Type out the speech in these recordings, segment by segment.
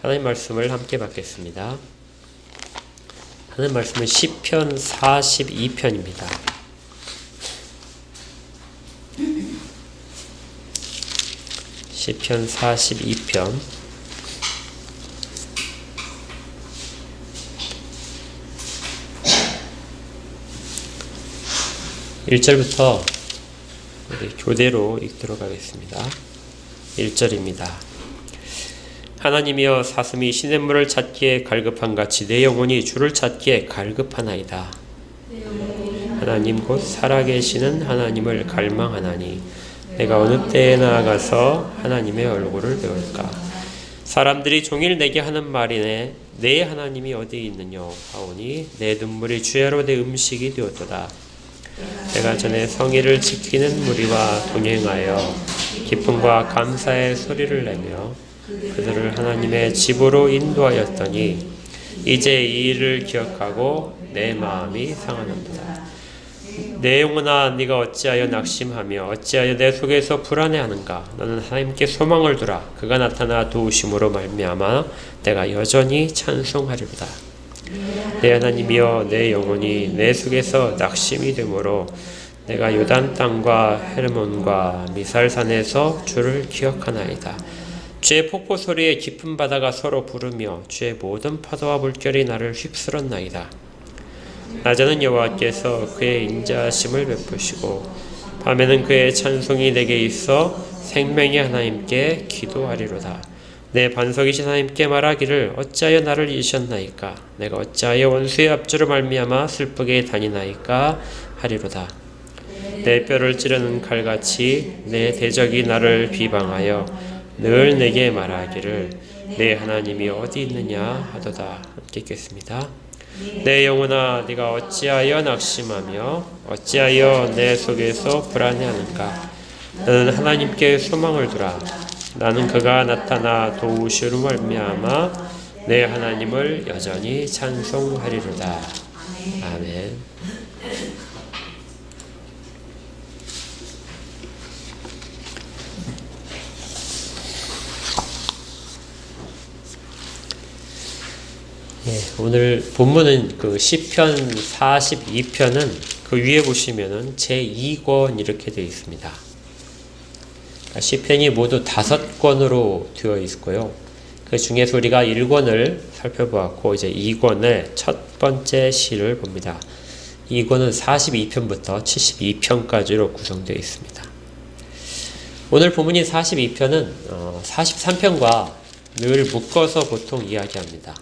하나님 말씀을 함께 받겠습니다. 하나님 말씀은 시편 42편입니다. 시편 42편 1절부터 우리 교대로 읽도록 하겠습니다. 1절입니다. 하나님이여 사슴이 시냇물을 찾기에 갈급한같이 내 영혼이 주를 찾기에 갈급하나이다. 하나님 곧 살아계시는 하나님을 갈망하나니 내가 어느 때에 나아가서 하나님의 얼굴을 배울까. 사람들이 종일 내게 하는 말이네 내 하나님이 어디 있느냐 하오니 내 눈물이 주야로 내 음식이 되었도다. 내가 전에 성의를 지키는 무리와 동행하여 기쁨과 감사의 소리를 내며 그들을 하나님의 집으로 인도하였더니 이제 이 일을 기억하고 내 마음이 상하는도다. 내 영혼아 네가 어찌하여 낙심하며 어찌하여 내 속에서 불안해하는가. 너는 하나님께 소망을 두라. 그가 나타나 도우심으로 말미암아 내가 여전히 찬송하리로다. 내 하나님이여 내 영혼이 내 속에서 낙심이 되므로 내가 요단 땅과 헤르몬과 미살산에서 주를 기억하나이다. 주의 폭포 소리에 깊은 바다가 서로 부르며 주의 모든 파도와 물결이 나를 휩쓸었나이다. 낮에는 여호와께서 그의 인자하심을 베푸시고 밤에는 그의 찬송이 내게 있어 생명의 하나님께 기도하리로다. 내 반석이신 하나님께 말하기를 어찌하여 나를 잊으셨나이까. 내가 어찌하여 원수의 앞주로 말미암아 슬프게 다니나이까 하리로다. 내 뼈를 찌르는 칼같이 내 대적이 나를 비방하여 늘 내게 말하기를 내 하나님이 어디 있느냐 하도다. 함께 읽겠습니다. 내 영혼아 네가 어찌하여 낙심하며 어찌하여 내 속에서 불안해하는가. 너는 하나님께 소망을 두라. 나는 그가 나타나 도우시로 말미암아 내 하나님을 여전히 찬송하리로다. 아멘. 오늘 본문은 그 시편 42편은 그 위에 보시면은 제2권 이렇게 되어 있습니다. 시편이 모두 5권으로 되어 있고요. 그 중에서 우리가 1권을 살펴보았고 이제 2권의 첫 번째 시를 봅니다. 2권은 42편부터 72편까지로 구성되어 있습니다. 오늘 본문인 42편은 43편과 늘 묶어서 보통 이야기합니다.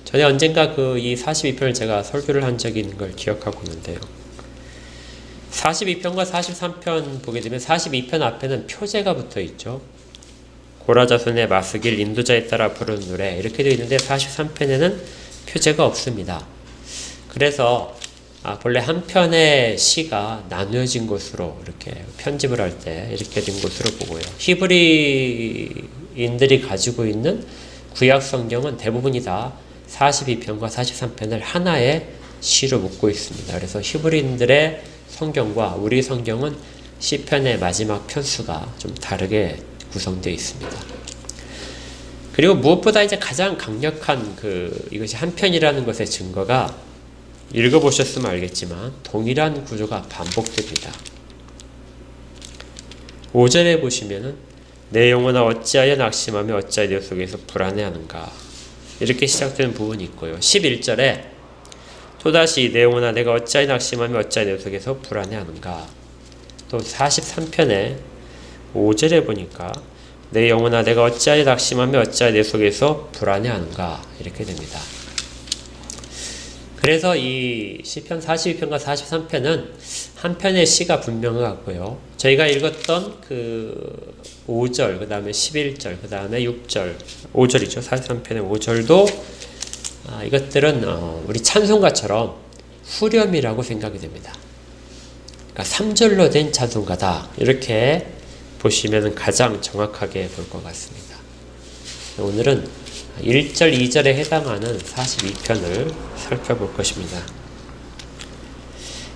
전에 언젠가 이 42편을 제가 설교를 한 적이 있는 걸 기억하고 있는데요. 42편과 43편 보게 되면 42편 앞에는 표제가 붙어 있죠. 고라자손의 마스길 인도자에 따라 부르는 노래 이렇게 되어 있는데 43편에는 표제가 없습니다. 그래서 본래 한 편의 시가 나누어진 것으로 이렇게 편집을 할 때 이렇게 된 것으로 보고요. 히브리인들이 가지고 있는 구약 성경은 대부분이 다 42편과 43편을 하나의 시로 묶고 있습니다. 그래서 히브리인들의 성경과 우리 성경은 시편의 마지막 편수가 좀 다르게 구성되어 있습니다. 그리고 무엇보다 이제 가장 강력한 이것이 한 편이라는 것의 증거가 읽어보셨으면 알겠지만 동일한 구조가 반복됩니다. 5절에 보시면은 내 영혼아 어찌하여 낙심하며 어찌하여 내 속에서 불안해하는가 이렇게 시작되는 부분이 있고요. 11절에 또다시 내 영혼아 내가 어찌하여 낙심하며 어찌하여 내 속에서 불안해하는가. 또 43편에 5절에 보니까 내 영혼아 내가 어찌하여 낙심하며 어찌하여 내 속에서 불안해하는가 이렇게 됩니다. 그래서 이 시편 42편과 43편은 한 편의 시가 분명하고요. 저희가 읽었던 5절, 그 다음에 11절, 그 다음에 6절, 5절이죠. 43편의 5절도 이것들은 우리 찬송가처럼 후렴이라고 생각이 됩니다. 그러니까 3절로 된 찬송가다. 이렇게 보시면 가장 정확하게 볼 것 같습니다. 오늘은 1절, 2절에 해당하는 42편을 살펴볼 것입니다.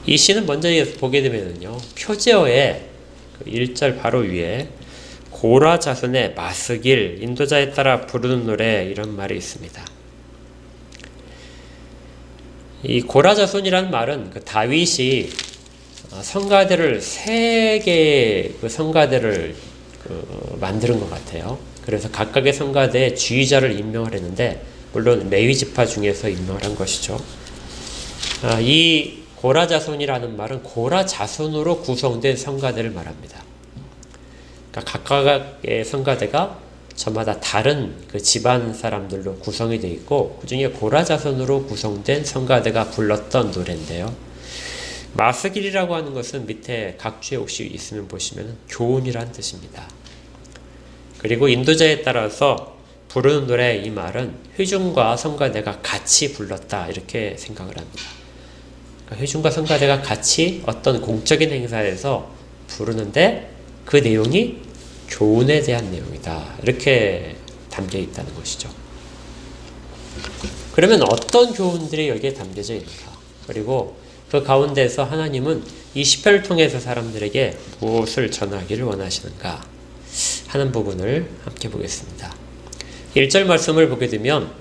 이 시는 먼저 보게 되면요, 표제어의 1절 바로 위에 고라 자손의 마스길, 인도자에 따라 부르는 노래, 이런 말이 있습니다. 이 고라 자손이라는 말은 그 다윗이 성가대를 3개의 그 성가대를 만드는 것 같아요. 그래서 각각의 성가대에 지휘자를 임명을 했는데, 물론 레위 지파 중에서 임명을 한 것이죠. 이 고라 자손이라는 말은 고라 자손으로 구성된 성가대를 말합니다. 그러니까 각각의 성가대가 저마다 다른 그 집안 사람들로 구성이 되어 있고, 그 중에 고라 자손으로 구성된 성가대가 불렀던 노래인데요. 마스길이라고 하는 것은 밑에 각주에 혹시 있으면 보시면 교훈이란 뜻입니다. 그리고 인도자에 따라서 부르는 노래, 이 말은 회중과 성가대가 같이 불렀다, 이렇게 생각을 합니다. 그러니까 회중과 성가대가 같이 어떤 공적인 행사에서 부르는데 그 내용이 교훈에 대한 내용이다, 이렇게 담겨 있다는 것이죠. 그러면 어떤 교훈들이 여기에 담겨져 있는가? 그리고 그 가운데서 하나님은 이 시편을 통해서 사람들에게 무엇을 전하기를 원하시는가 하는 부분을 함께 보겠습니다. 1절 말씀을 보게 되면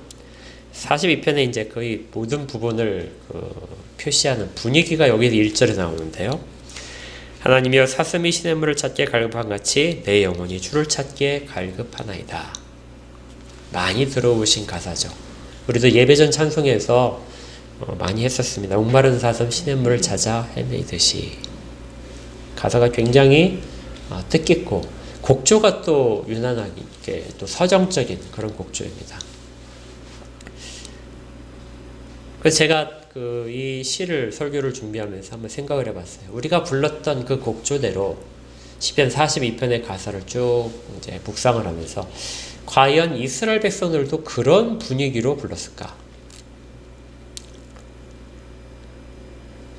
42편에 이제 거의 모든 부분을 표시하는 분위기가 여기 1절에 나오는데요. 하나님이여 사슴이 시냇물을 찾기에 갈급한 같이 내 영혼이 주를 찾기에 갈급하나이다. 많이 들어오신 가사죠. 우리도 예배전 찬송에서 많이 했었습니다. 목마른 사슴 시냇물을 찾아 헤매이듯이. 가사가 굉장히 뜻깊고 곡조가 또 유난하게 또 서정적인 그런 곡조입니다. 그래서 제가 이 시를 설교를 준비하면서 한번 생각을 해봤어요. 우리가 불렀던 그 곡조대로 시편 42편의 가사를 쭉 이제 묵상을 하면서 과연 이스라엘 백성들도 그런 분위기로 불렀을까?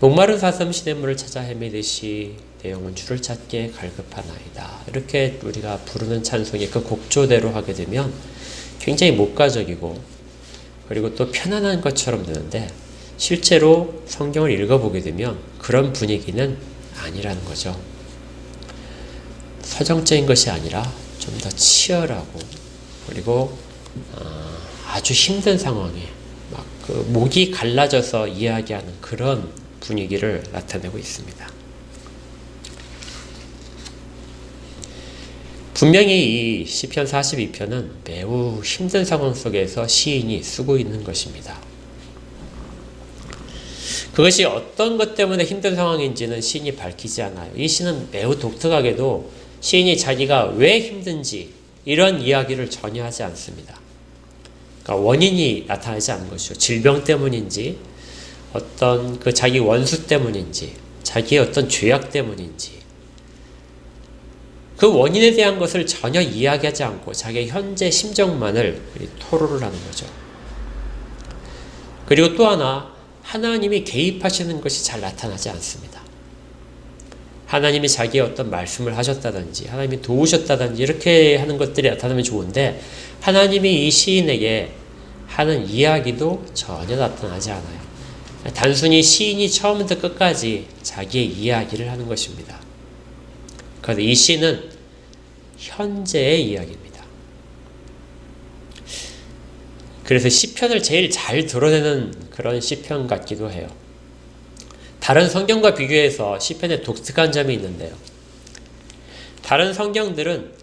목마른 사슴 시냇물을 찾아 헤매듯이 내 영혼 주를 찾기에 갈급하나이다. 이렇게 우리가 부르는 찬송이 그 곡조대로 하게 되면 굉장히 목가적이고 그리고 또 편안한 것처럼 되는데, 실제로 성경을 읽어보게 되면 그런 분위기는 아니라는 거죠. 서정적인 것이 아니라 좀 더 치열하고, 그리고 아주 힘든 상황에 막 그 목이 갈라져서 이야기하는 그런 분위기를 나타내고 있습니다. 분명히 이 시편 42편은 매우 힘든 상황 속에서 시인이 쓰고 있는 것입니다. 그것이 어떤 것 때문에 힘든 상황인지는 시인이 밝히지 않아요. 이 시는 매우 독특하게도 시인이 자기가 왜 힘든지 이런 이야기를 전혀 하지 않습니다. 그러니까 원인이 나타나지 않는 것이죠. 질병 때문인지, 어떤 그 자기 원수 때문인지, 자기의 어떤 죄악 때문인지, 그 원인에 대한 것을 전혀 이야기하지 않고 자기의 현재 심정만을 토로를 하는 거죠. 그리고 또 하나, 하나님이 개입하시는 것이 잘 나타나지 않습니다. 하나님이 자기의 어떤 말씀을 하셨다든지 하나님이 도우셨다든지 이렇게 하는 것들이 나타나면 좋은데, 하나님이 이 시인에게 하는 이야기도 전혀 나타나지 않아요. 단순히 시인이 처음부터 끝까지 자기의 이야기를 하는 것입니다. 그래서 이 시는 현재의 이야기입니다. 그래서 시편을 제일 잘 드러내는 그런 시편 같기도 해요. 다른 성경과 비교해서 시편에 독특한 점이 있는데요. 다른 성경들은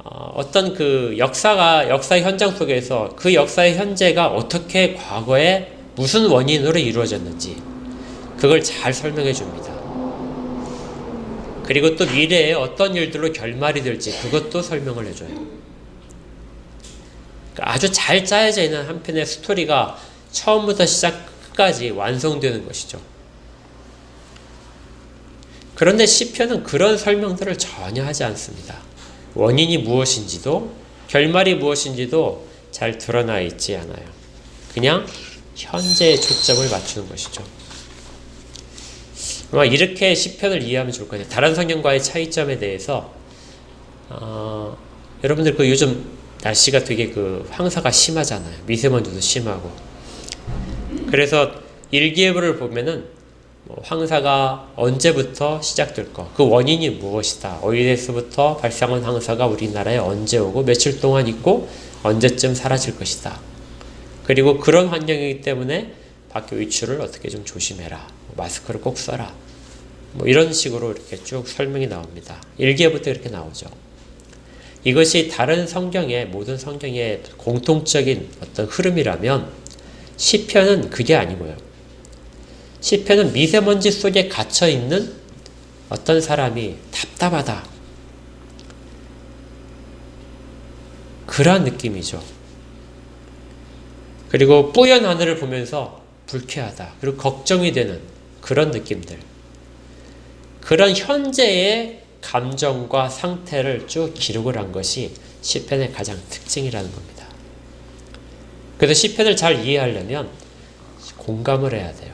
어떤 그 역사의 현장 속에서 그 역사의 현재가 어떻게 과거에 무슨 원인으로 이루어졌는지 그걸 잘 설명해 줍니다. 그리고 또 미래에 어떤 일들로 결말이 될지 그것도 설명을 해줘요. 그러니까 아주 잘 짜여져 있는 한 편의 스토리가 처음부터 시작 끝까지 완성되는 것이죠. 그런데 시편은 그런 설명들을 전혀 하지 않습니다. 원인이 무엇인지도 결말이 무엇인지도 잘 드러나 있지 않아요. 그냥 현재에 초점을 맞추는 것이죠. 아마 이렇게 시편을 이해하면 좋을 것 같아요. 다른 성경과의 차이점에 대해서 여러분들 그 요즘 날씨가 되게 그 황사가 심하잖아요. 미세먼지도 심하고. 그래서 일기예보를 보면은 황사가 언제부터 시작될까? 그 원인이 무엇이다? 어디에서부터 발생한 황사가 우리나라에 언제 오고 며칠 동안 있고 언제쯤 사라질 것이다. 그리고 그런 환경이기 때문에 밖에 외출을 어떻게 좀 조심해라. 마스크를 꼭 써라. 이런 식으로 이렇게 쭉 설명이 나옵니다. 1기부터 이렇게 나오죠. 이것이 다른 성경의 모든 성경의 공통적인 어떤 흐름이라면 시편은 그게 아니고요. 시편은 미세먼지 속에 갇혀 있는 어떤 사람이 답답하다. 그런 느낌이죠. 그리고 뿌연 하늘을 보면서 불쾌하다. 그리고 걱정이 되는 그런 느낌들. 그런 현재의 감정과 상태를 쭉 기록을 한 것이 시편의 가장 특징이라는 겁니다. 그래서 시편을 잘 이해하려면 공감을 해야 돼요.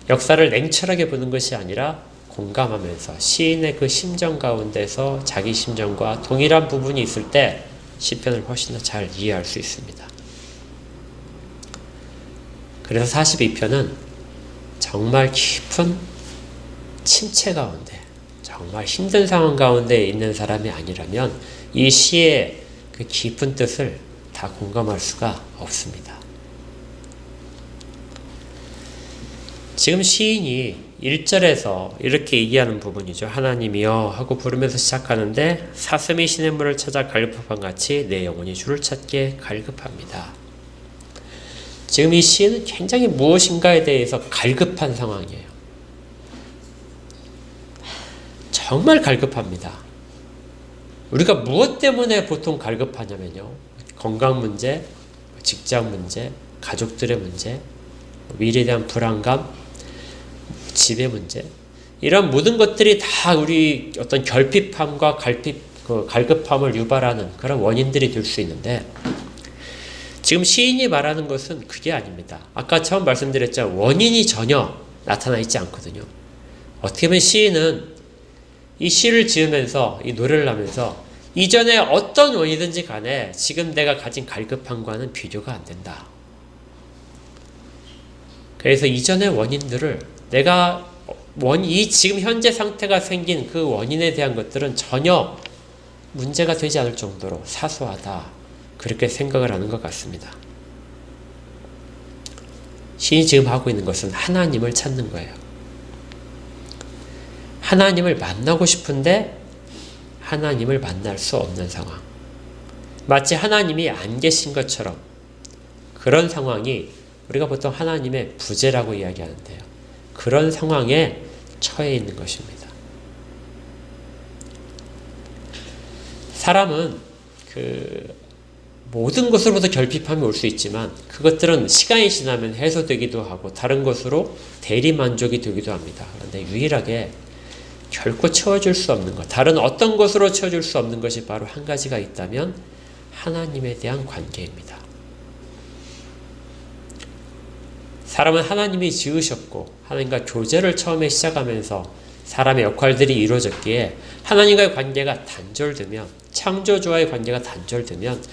역사를 냉철하게 보는 것이 아니라 공감하면서 시인의 그 심정 가운데서 자기 심정과 동일한 부분이 있을 때 시편을 훨씬 더 잘 이해할 수 있습니다. 그래서 42편은 정말 깊은 침체 가운데, 정말 힘든 상황 가운데 있는 사람이 아니라면 이 시의 그 깊은 뜻을 다 공감할 수가 없습니다. 지금 시인이 1절에서 이렇게 얘기하는 부분이죠. 하나님이여 하고 부르면서 시작하는데 사슴이 시냇물을 찾아 갈급한 같이 내 영혼이 주를 찾게 갈급합니다. 지금 이 시인은 굉장히 무엇인가에 대해서 갈급한 상황이에요. 정말 갈급합니다. 우리가 무엇 때문에 보통 갈급하냐면요. 건강 문제, 직장 문제, 가족들의 문제, 미래에 대한 불안감, 집의 문제, 이런 모든 것들이 다 우리 어떤 결핍함과 갈급함을 유발하는 그런 원인들이 될 수 있는데 지금 시인이 말하는 것은 그게 아닙니다. 아까 처음 말씀드렸죠. 원인이 전혀 나타나 있지 않거든요. 어떻게 보면 시인은 이 시를 지으면서 이 노래를 하면서 이전에 어떤 원인이든지 간에 지금 내가 가진 갈급함과는 비교가 안 된다. 그래서 이전의 원인들을 내가 이 지금 현재 상태가 생긴 그 원인에 대한 것들은 전혀 문제가 되지 않을 정도로 사소하다. 그렇게 생각을 하는 것 같습니다. 시인이 지금 하고 있는 것은 하나님을 찾는 거예요. 하나님을 만나고 싶은데 하나님을 만날 수 없는 상황. 마치 하나님이 안 계신 것처럼 그런 상황이 우리가 보통 하나님의 부재라고 이야기하는데요. 그런 상황에 처해 있는 것입니다. 사람은 모든 것으로부터 결핍함이 올 수 있지만 그것들은 시간이 지나면 해소되기도 하고 다른 것으로 대리만족이 되기도 합니다. 그런데 유일하게 결코 채워줄 수 없는 것, 다른 어떤 것으로 채워줄 수 없는 것이 바로 한 가지가 있다면 하나님에 대한 관계입니다. 사람은 하나님이 지으셨고 하나님과 교제를 처음에 시작하면서 사람의 역할들이 이루어졌기에 하나님과의 관계가 단절되면, 창조주와의 관계가 단절되면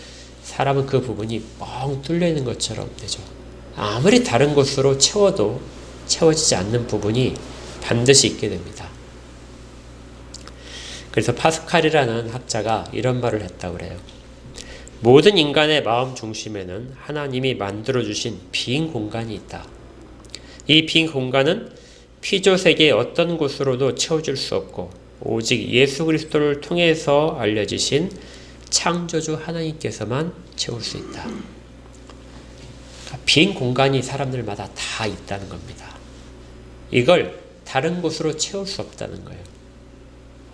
사람은 그 부분이 뻥 뚫려 있는 것처럼 되죠. 아무리 다른 것으로 채워도 채워지지 않는 부분이 반드시 있게 됩니다. 그래서 파스칼이라는 학자가 이런 말을 했다고 그래요. 모든 인간의 마음 중심에는 하나님이 만들어주신 빈 공간이 있다. 이 빈 공간은 피조세계의 어떤 곳으로도 채워줄 수 없고 오직 예수 그리스도를 통해서 알려지신 창조주 하나님께서만 채울 수 있다. 빈 공간이 사람들마다 다 있다는 겁니다. 이걸 다른 곳으로 채울 수 없다는 거예요.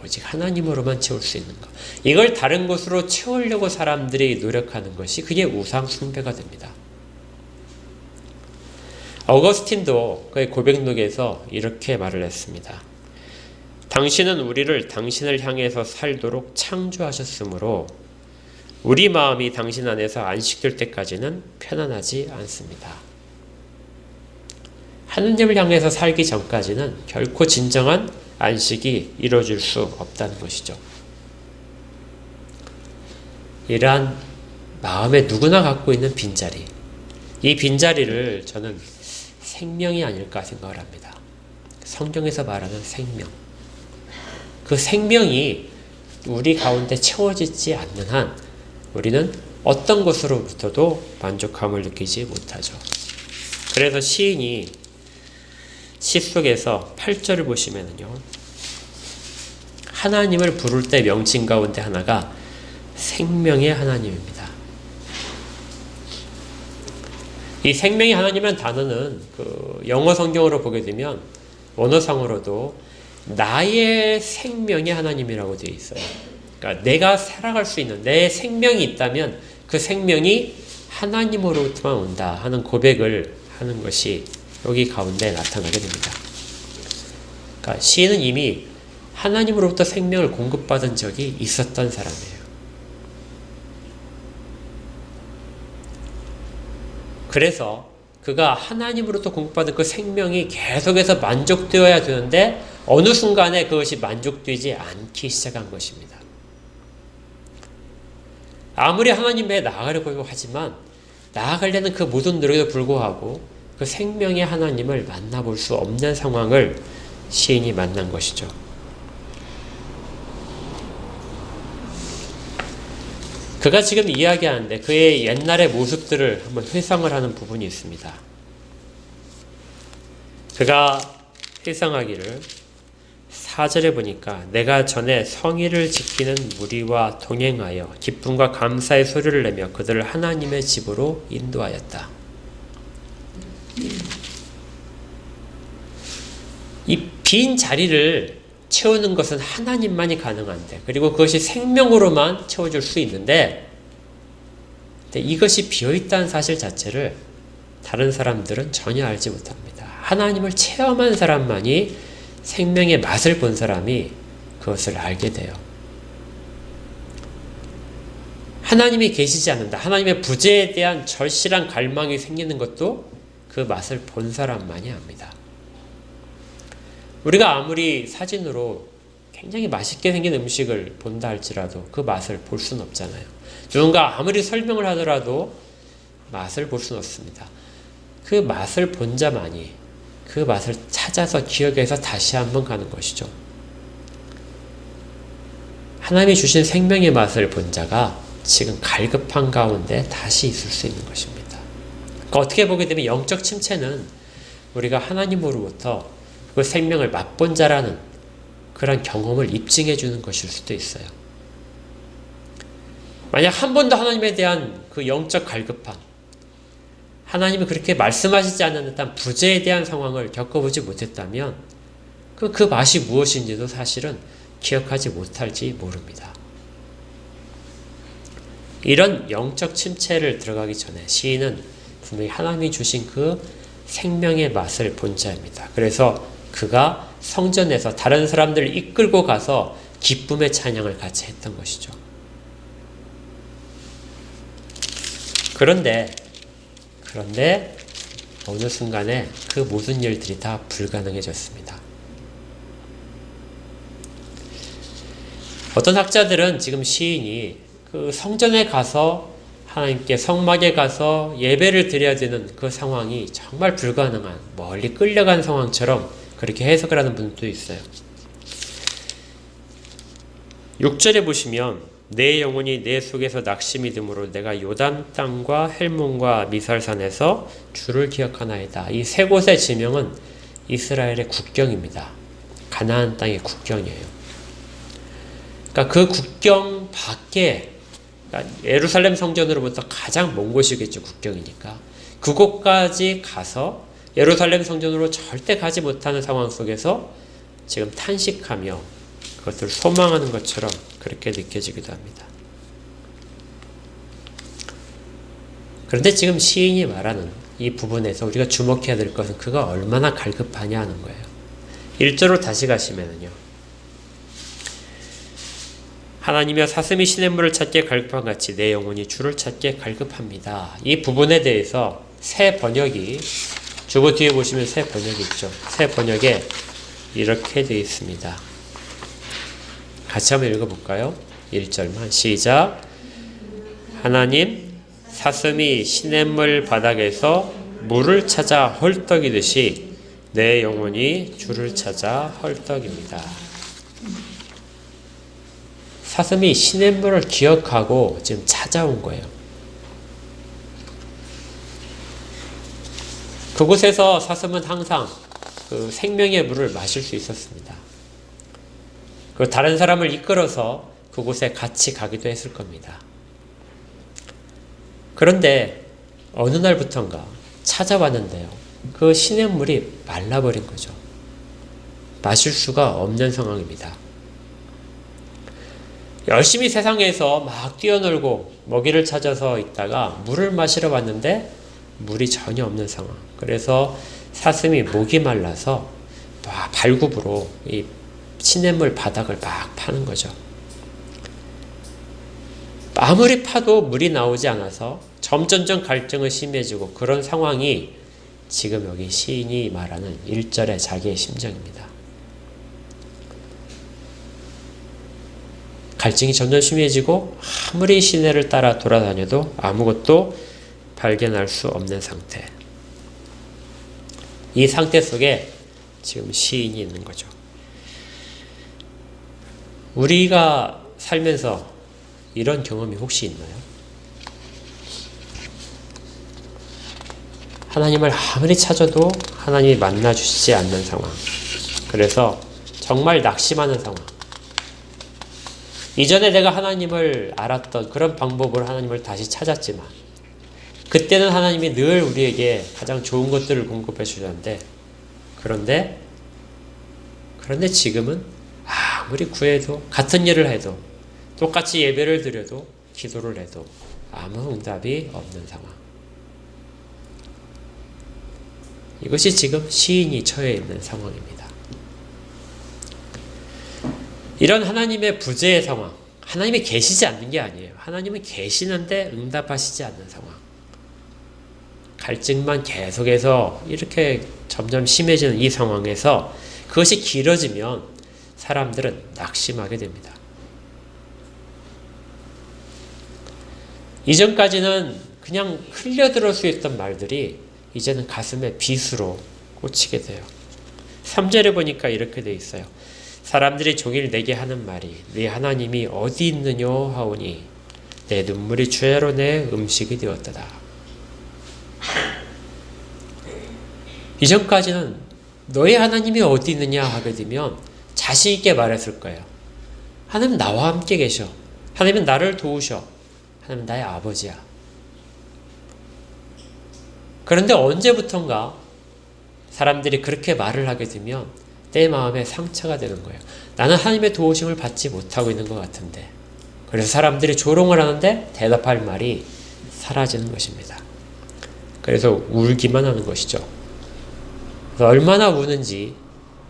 오직 하나님으로만 채울 수 있는 것. 이걸 다른 곳으로 채우려고 사람들이 노력하는 것이 그게 우상 숭배가 됩니다. 어거스틴도 그의 고백록에서 이렇게 말을 했습니다. 당신은 우리를 당신을 향해서 살도록 창조하셨으므로 우리 마음이 당신 안에서 안식될 때까지는 편안하지 않습니다. 하느님을 향해서 살기 전까지는 결코 진정한 안식이 이루어질 수 없다는 것이죠. 이러한 마음에 누구나 갖고 있는 빈자리, 이 빈자리를 저는 생명이 아닐까 생각을 합니다. 성경에서 말하는 생명. 그 생명이 우리 가운데 채워지지 않는 한 우리는 어떤 것으로부터도 만족함을 느끼지 못하죠. 그래서 시인이 시 속에서 8절을 보시면요, 하나님을 부를 때 명칭 가운데 하나가 생명의 하나님입니다. 이 생명의 하나님이라는 단어는 영어 성경으로 보게 되면 원어상으로도 나의 생명의 하나님이라고 되어 있어요. 그러니까 내가 살아갈 수 있는 내 생명이 있다면 그 생명이 하나님으로부터만 온다 하는 고백을 하는 것이 여기 가운데 나타나게 됩니다. 그러니까 시인은 이미 하나님으로부터 생명을 공급받은 적이 있었던 사람이에요. 그래서 그가 하나님으로부터 공급받은 그 생명이 계속해서 만족되어야 되는데 어느 순간에 그것이 만족되지 않기 시작한 것입니다. 아무리 하나님에 나아가려고 하지만 나아가려는 그 모든 노력에도 불구하고 그 생명의 하나님을 만나볼 수 없는 상황을 시인이 만난 것이죠. 그가 지금 이야기하는데 그의 옛날의 모습들을 한번 회상을 하는 부분이 있습니다. 그가 회상하기를 4절에 보니까 내가 전에 성의를 지키는 무리와 동행하여 기쁨과 감사의 소리를 내며 그들을 하나님의 집으로 인도하였다. 이 빈 자리를 채우는 것은 하나님만이 가능한데, 그리고 그것이 생명으로만 채워줄 수 있는데, 이것이 비어있다는 사실 자체를 다른 사람들은 전혀 알지 못합니다. 하나님을 체험한 사람만이 생명의 맛을 본 사람이 그것을 알게 돼요. 하나님이 계시지 않는다. 하나님의 부재에 대한 절실한 갈망이 생기는 것도 그 맛을 본 사람만이 압니다. 우리가 아무리 사진으로 굉장히 맛있게 생긴 음식을 본다 할지라도 그 맛을 볼 수는 없잖아요. 누군가 아무리 설명을 하더라도 맛을 볼 수는 없습니다. 그 맛을 본 자만이 그 맛을 찾아서 기억해서 다시 한번 가는 것이죠. 하나님이 주신 생명의 맛을 본 자가 지금 갈급한 가운데 다시 있을 수 있는 것입니다. 그러니까 어떻게 보게 되면 영적 침체는 우리가 하나님으로부터 그 생명을 맛본 자라는 그런 경험을 입증해 주는 것일 수도 있어요. 만약 한 번도 하나님에 대한 그 영적 갈급함, 하나님이 그렇게 말씀하시지 않는 듯한 부재에 대한 상황을 겪어보지 못했다면 그 맛이 무엇인지도 사실은 기억하지 못할지 모릅니다. 이런 영적 침체를 들어가기 전에 시인은 분명히 하나님이 주신 그 생명의 맛을 본 자입니다. 그래서 그가 성전에서 다른 사람들을 이끌고 가서 기쁨의 찬양을 같이 했던 것이죠. 그런데 어느 순간에 그 모든 일들이 다 불가능해졌습니다. 어떤 학자들은 지금 시인이 그 성전에 가서 하나님께 성막에 가서 예배를 드려야 되는 그 상황이 정말 불가능한, 멀리 끌려간 상황처럼 그렇게 해석을 하는 분도 있어요. 6절에 보시면 내 영혼이 내 속에서 낙심이 듬으로 내가 요단 땅과 헬몬과 미살산에서 주를 기억하나이다. 이 세 곳의 지명은 이스라엘의 국경입니다. 가나안 땅의 국경이에요. 그러니까 그 국경 밖에, 그러니까 예루살렘 성전으로부터 가장 먼 곳이겠죠. 국경이니까. 그곳까지 가서 예루살렘 성전으로 절대 가지 못하는 상황 속에서 지금 탄식하며 그것을 소망하는 것처럼 그렇게 느껴지기도 합니다. 그런데 지금 시인이 말하는 이 부분에서 우리가 주목해야 될 것은 그가 얼마나 갈급하냐 하는 거예요. 1절로 다시 가시면은요, 하나님이여 사슴이 시냇물을 찾기에 갈급한 같이 내 영혼이 주를 찾기에 갈급합니다. 이 부분에 대해서 새 번역이, 주보 뒤에 보시면 새 번역이 있죠. 새 번역에 이렇게 되어 있습니다. 같이 한번 읽어볼까요? 1절만 시작. 하나님, 사슴이 시냇물 바닥에서 물을 찾아 헐떡이듯이 내 영혼이 주를 찾아 헐떡입니다. 사슴이 시냇물을 기억하고 지금 찾아온 거예요. 그곳에서 사슴은 항상 그 생명의 물을 마실 수 있었습니다. 그 다른 사람을 이끌어서 그곳에 같이 가기도 했을 겁니다. 그런데 어느 날부턴가 찾아왔는데요. 그 시냇물이 말라버린 거죠. 마실 수가 없는 상황입니다. 열심히 세상에서 막 뛰어놀고 먹이를 찾아서 있다가 물을 마시러 왔는데 물이 전혀 없는 상황. 그래서 사슴이 목이 말라서 막 발굽으로 이 시냇물 바닥을 막 파는 거죠. 아무리 파도 물이 나오지 않아서 점점점 갈증은 심해지고 그런 상황이 지금 여기 시인이 말하는 1절의 자기의 심정입니다. 갈증이 점점 심해지고 아무리 시내를 따라 돌아다녀도 아무것도 발견할 수 없는 상태. 이 상태 속에 지금 시인이 있는 거죠. 우리가 살면서 이런 경험이 혹시 있나요? 하나님을 아무리 찾아도 하나님이 만나주시지 않는 상황. 그래서 정말 낙심하는 상황. 이전에 내가 하나님을 알았던 그런 방법으로 하나님을 다시 찾았지만 그때는 하나님이 늘 우리에게 가장 좋은 것들을 공급해 주셨는데 그런데 지금은 아무리 구해도 같은 일을 해도 똑같이 예배를 드려도 기도를 해도 아무 응답이 없는 상황. 이것이 지금 시인이 처해 있는 상황입니다. 이런 하나님의 부재의 상황, 하나님이 계시지 않는 게 아니에요. 하나님은 계시는데 응답하시지 않는 상황. 갈증만 계속해서 이렇게 점점 심해지는 이 상황에서 그것이 길어지면 사람들은 낙심하게 됩니다. 이전까지는 그냥 흘려들을 수 있던 말들이 이제는 가슴에 빗으로 꽂히게 돼요. 3절에 보니까 이렇게 돼 있어요. 사람들이 종일 내게 하는 말이 네 하나님이 어디 있느뇨 하오니 내 눈물이 주야로 내 음식이 되었다다. 이전까지는 너의 하나님이 어디 있느냐 하게 되면 자신 있게 말했을 거예요. 하나님 나와 함께 계셔. 하나님은 나를 도우셔. 하나님은 나의 아버지야. 그런데 언제부턴가 사람들이 그렇게 말을 하게 되면 내 마음에 상처가 되는 거예요. 나는 하나님의 도우심을 받지 못하고 있는 것 같은데. 그래서 사람들이 조롱을 하는데 대답할 말이 사라지는 것입니다. 그래서 울기만 하는 것이죠. 그래서 얼마나 우는지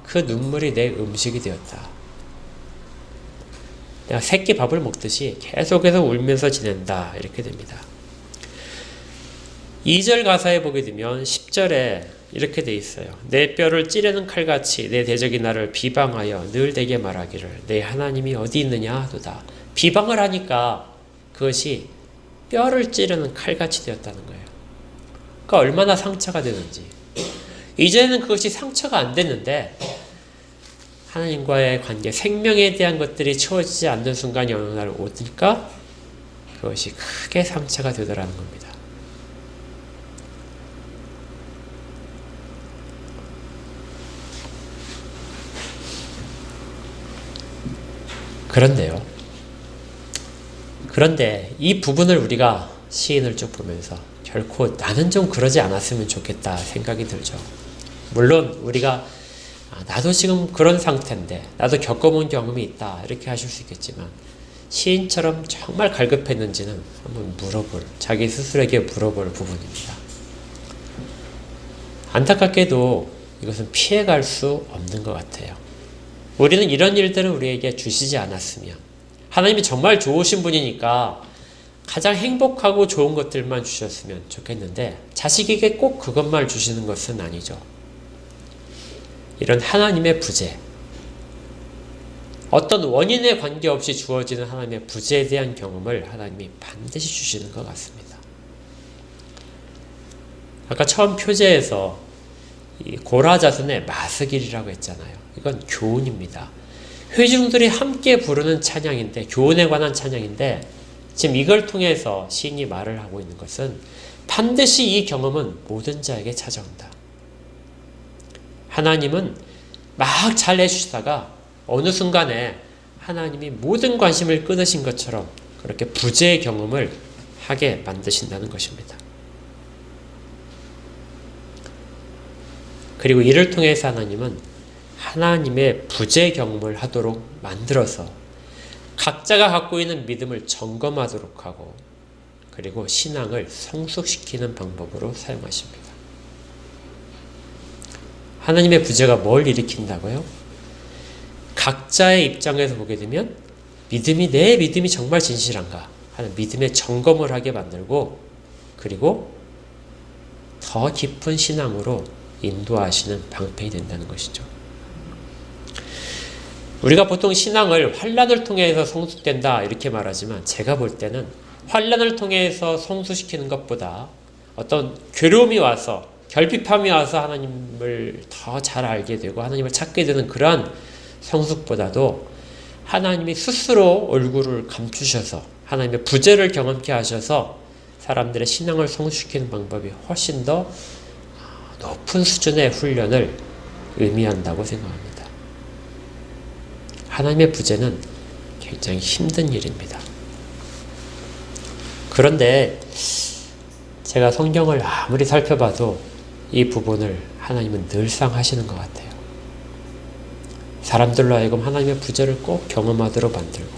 그 눈물이 내 음식이 되었다. 내가 새끼 밥을 먹듯이 계속해서 울면서 지낸다. 이렇게 됩니다. 2절 가사에 보게 되면 10절에 이렇게 돼 있어요. 내 뼈를 찌르는 칼같이 내 대적이 나를 비방하여 늘 내게 말하기를 내 하나님이 어디 있느냐 하도다. 비방을 하니까 그것이 뼈를 찌르는 칼같이 되었다는 거예요. 그러니까 얼마나 상처가 되는지. 이제는 그것이 상처가 안 됐는데 하나님과의 관계, 생명에 대한 것들이 채워지지 않는 순간이 어느 날 오니까 그것이 크게 상처가 되더라는 겁니다. 그런데 이 부분을 우리가 시인을 쭉 보면서 결코 나는 좀 그러지 않았으면 좋겠다 생각이 들죠. 물론 우리가 나도 지금 그런 상태인데 나도 겪어본 경험이 있다 이렇게 하실 수 있겠지만 시인처럼 정말 갈급했는지는 한번 자기 스스로에게 물어볼 부분입니다. 안타깝게도 이것은 피해갈 수 없는 것 같아요. 우리는 이런 일들은 우리에게 주시지 않았으면 하나님이 정말 좋으신 분이니까 가장 행복하고 좋은 것들만 주셨으면 좋겠는데 자식에게 꼭 그것만 주시는 것은 아니죠. 이런 하나님의 부재, 어떤 원인에 관계없이 주어지는 하나님의 부재에 대한 경험을 하나님이 반드시 주시는 것 같습니다. 아까 처음 표제에서 이 고라자손의 마스길이라고 했잖아요. 이건 교훈입니다. 회중들이 함께 부르는 찬양인데, 교훈에 관한 찬양인데, 지금 이걸 통해서 시인이 말을 하고 있는 것은 반드시 이 경험은 모든 자에게 찾아온다. 하나님은 막 잘 해주시다가 어느 순간에 하나님이 모든 관심을 끊으신 것처럼 그렇게 부재의 경험을 하게 만드신다는 것입니다. 그리고 이를 통해서 하나님은 하나님의 부재 경험을 하도록 만들어서 각자가 갖고 있는 믿음을 점검하도록 하고, 그리고 신앙을 성숙시키는 방법으로 사용하십니다. 하나님의 부재가 뭘 일으킨다고요? 각자의 입장에서 보게 되면 내 믿음이 정말 진실한가 하는 믿음의 점검을 하게 만들고, 그리고 더 깊은 신앙으로 인도하시는 방편이 된다는 것이죠. 우리가 보통 신앙을 환난을 통해서 성숙된다 이렇게 말하지만, 제가 볼 때는 환난을 통해서 성숙시키는 것보다 어떤 괴로움이 와서, 결핍함이 와서 하나님을 더 잘 알게 되고 하나님을 찾게 되는 그러한 성숙보다도 하나님이 스스로 얼굴을 감추셔서 하나님의 부재를 경험케 하셔서 사람들의 신앙을 성숙시키는 방법이 훨씬 더 높은 수준의 훈련을 의미한다고 생각합니다. 하나님의 부재는 굉장히 힘든 일입니다. 그런데 제가 성경을 아무리 살펴봐도 이 부분을 하나님은 늘상 하시는 것 같아요. 사람들로 하여금 하나님의 부재를 꼭 경험하도록 만들고,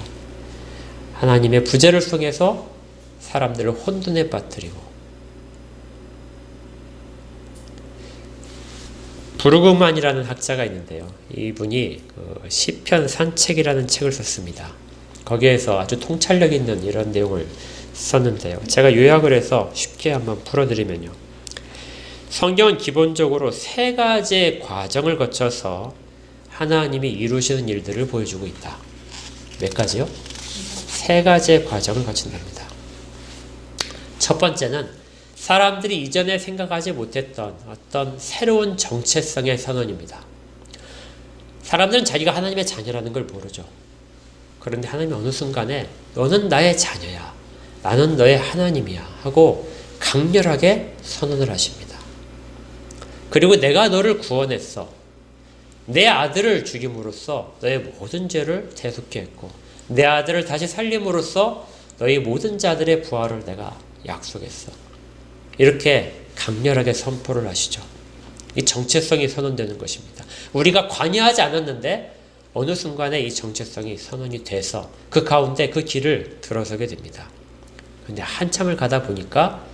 하나님의 부재를 통해서 사람들을 혼돈에 빠뜨리고, 브루그만이라는 학자가 있는데요. 이분이 시편 산책이라는 책을 썼습니다. 거기에서 아주 통찰력 있는 이런 내용을 썼는데요. 제가 요약을 해서 쉽게 한번 풀어드리면요. 성경은 기본적으로 세 가지의 과정을 거쳐서 하나님이 이루시는 일들을 보여주고 있다. 몇 가지요? 세 가지의 과정을 거친답니다. 첫 번째는 사람들이 이전에 생각하지 못했던 어떤 새로운 정체성의 선언입니다. 사람들은 자기가 하나님의 자녀라는 걸 모르죠. 그런데 하나님이 어느 순간에 너는 나의 자녀야, 나는 너의 하나님이야 하고 강렬하게 선언을 하십니다. 그리고 내가 너를 구원했어. 내 아들을 죽임으로써 너의 모든 죄를 대속케 했고, 내 아들을 다시 살림으로써 너희 모든 자들의 부활을 내가 약속했어. 이렇게 강렬하게 선포를 하시죠. 이 정체성이 선언되는 것입니다. 우리가 관여하지 않았는데 어느 순간에 이 정체성이 선언이 돼서 그 가운데 그 길을 들어서게 됩니다. 그런데 한참을 가다 보니까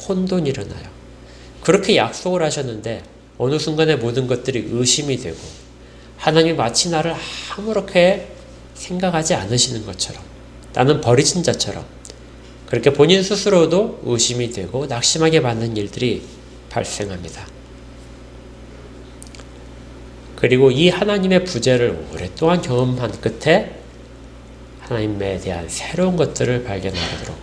혼돈이 일어나요. 그렇게 약속을 하셨는데 어느 순간에 모든 것들이 의심이 되고, 하나님이 마치 나를 아무렇게 생각하지 않으시는 것처럼, 나는 버리진 자처럼 그렇게 본인 스스로도 의심이 되고 낙심하게 만든 일들이 발생합니다. 그리고 이 하나님의 부재를 오랫동안 경험한 끝에 하나님에 대한 새로운 것들을 발견하도록,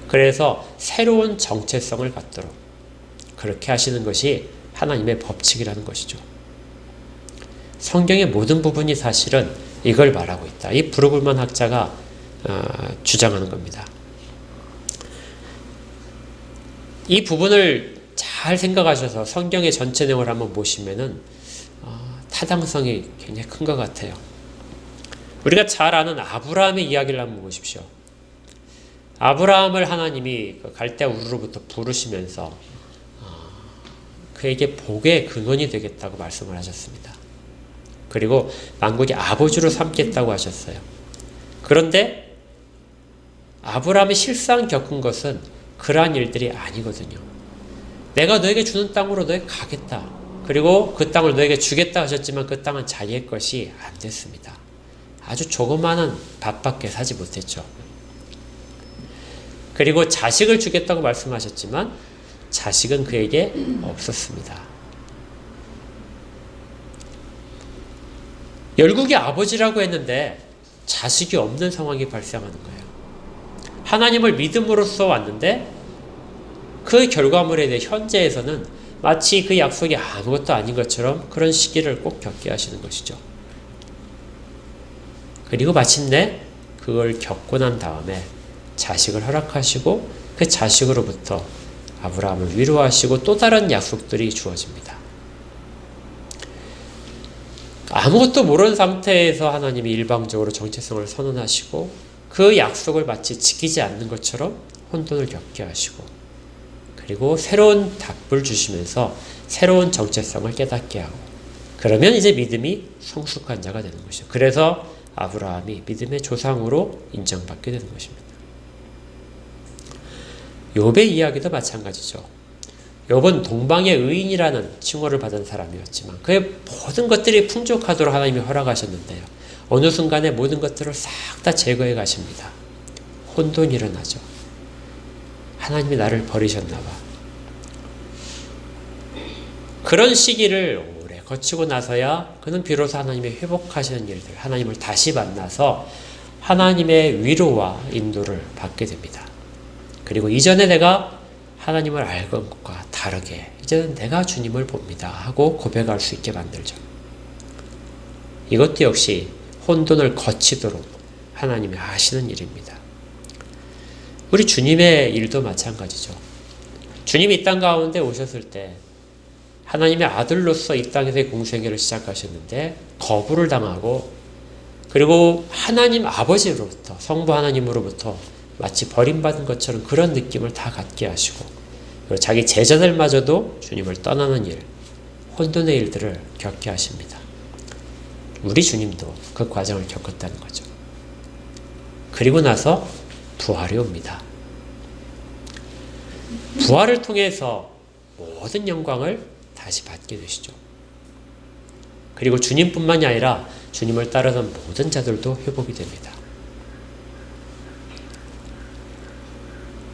그래서 새로운 정체성을 갖도록 그렇게 하시는 것이 하나님의 법칙이라는 것이죠. 성경의 모든 부분이 사실은 이걸 말하고 있다. 이 브루글만 학자가 주장하는 겁니다. 이 부분을 잘 생각하셔서 성경의 전체 내용을 한번 보시면은 타당성이 굉장히 큰 것 같아요. 우리가 잘 아는 아브라함의 이야기를 한번 보십시오. 아브라함을 하나님이 갈대아 우르로부터 부르시면서 그에게 복의 근원이 되겠다고 말씀을 하셨습니다. 그리고 만국의 아버지로 삼겠다고 하셨어요. 그런데 아브라함이 실상 겪은 것은 그러한 일들이 아니거든요. 내가 너에게 주는 땅으로 너에게 가겠다. 그리고 그 땅을 너에게 주겠다 하셨지만 그 땅은 자기의 것이 안 됐습니다. 아주 조그마한 밭밖에 사지 못했죠. 그리고 자식을 주겠다고 말씀하셨지만 자식은 그에게 없었습니다. 열국의 아버지라고 했는데 자식이 없는 상황이 발생하는 거예요. 하나님을 믿음으로써 왔는데 그 결과물에 대해 현재에서는 마치 그 약속이 아무것도 아닌 것처럼 그런 시기를 꼭 겪게 하시는 것이죠. 그리고 마침내 그걸 겪고 난 다음에 자식을 허락하시고 그 자식으로부터 아브라함을 위로하시고 또 다른 약속들이 주어집니다. 아무것도 모르는 상태에서 하나님이 일방적으로 정체성을 선언하시고 그 약속을 마치 지키지 않는 것처럼 혼돈을 겪게 하시고 그리고 새로운 답을 주시면서 새로운 정체성을 깨닫게 하고 그러면 이제 믿음이 성숙한 자가 되는 것이죠. 그래서 아브라함이 믿음의 조상으로 인정받게 되는 것입니다. 욥의 이야기도 마찬가지죠. 욥은 동방의 의인이라는 칭호를 받은 사람이었지만 그의 모든 것들이 풍족하도록 하나님이 허락하셨는데요. 어느 순간에 모든 것들을 싹 다 제거해 가십니다. 혼돈이 일어나죠. 하나님이 나를 버리셨나 봐. 그런 시기를 오래 거치고 나서야 그는 비로소 하나님의 회복하시는 일들, 하나님을 다시 만나서 하나님의 위로와 인도를 받게 됩니다. 그리고 이전에 내가 하나님을 알던 것과 다르게 이제는 내가 주님을 봅니다 하고 고백할 수 있게 만들죠. 이것도 역시 혼돈을 거치도록 하나님이 하시는 일입니다. 우리 주님의 일도 마찬가지죠. 주님이 이 땅 가운데 오셨을 때 하나님의 아들로서 이 땅에서의 공생애를 시작하셨는데 거부를 당하고 그리고 하나님 아버지로부터 성부 하나님으로부터 마치 버림받은 것처럼 그런 느낌을 다 갖게 하시고 그리고 자기 제자들마저도 주님을 떠나는 일, 혼돈의 일들을 겪게 하십니다. 우리 주님도 그 과정을 겪었다는 거죠. 그리고 나서 부활이 옵니다. 부활을 통해서 모든 영광을 다시 받게 되시죠. 그리고 주님뿐만이 아니라 주님을 따르던 모든 자들도 회복이 됩니다.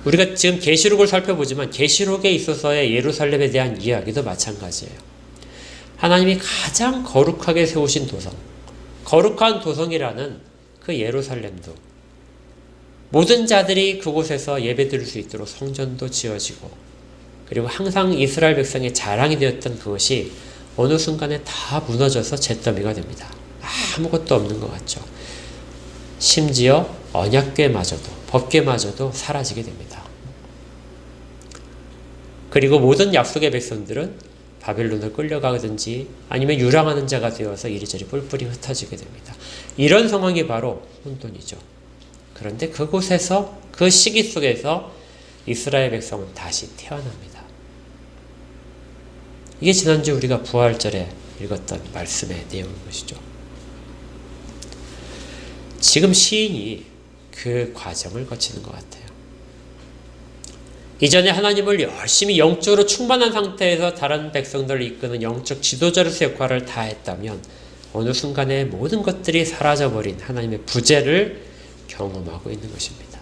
우리가 지금 계시록을 살펴보지만 계시록에 있어서의 예루살렘에 대한 이야기도 마찬가지예요. 하나님이 가장 거룩하게 세우신 도성, 거룩한 도성이라는 그 예루살렘도 모든 자들이 그곳에서 예배드릴 수 있도록 성전도 지어지고 그리고 항상 이스라엘 백성의 자랑이 되었던 그것이 어느 순간에 다 무너져서 잿더미가 됩니다. 아무것도 없는 것 같죠. 심지어 언약궤마저도 법궤마저도 사라지게 됩니다. 그리고 모든 약속의 백성들은 바벨론을 끌려가든지 아니면 유랑하는 자가 되어서 이리저리 뿔뿔이 흩어지게 됩니다. 이런 상황이 바로 혼돈이죠. 그런데 그곳에서 그 시기 속에서 이스라엘 백성은 다시 태어납니다. 이게 지난주 우리가 부활절에 읽었던 말씀의 내용인 것이죠. 지금 시인이 그 과정을 거치는 것 같아요. 이전에 하나님을 열심히 영적으로 충만한 상태에서 다른 백성들을 이끄는 영적 지도자로서 역할을 다했다면 어느 순간에 모든 것들이 사라져버린 하나님의 부재를 경험하고 있는 것입니다.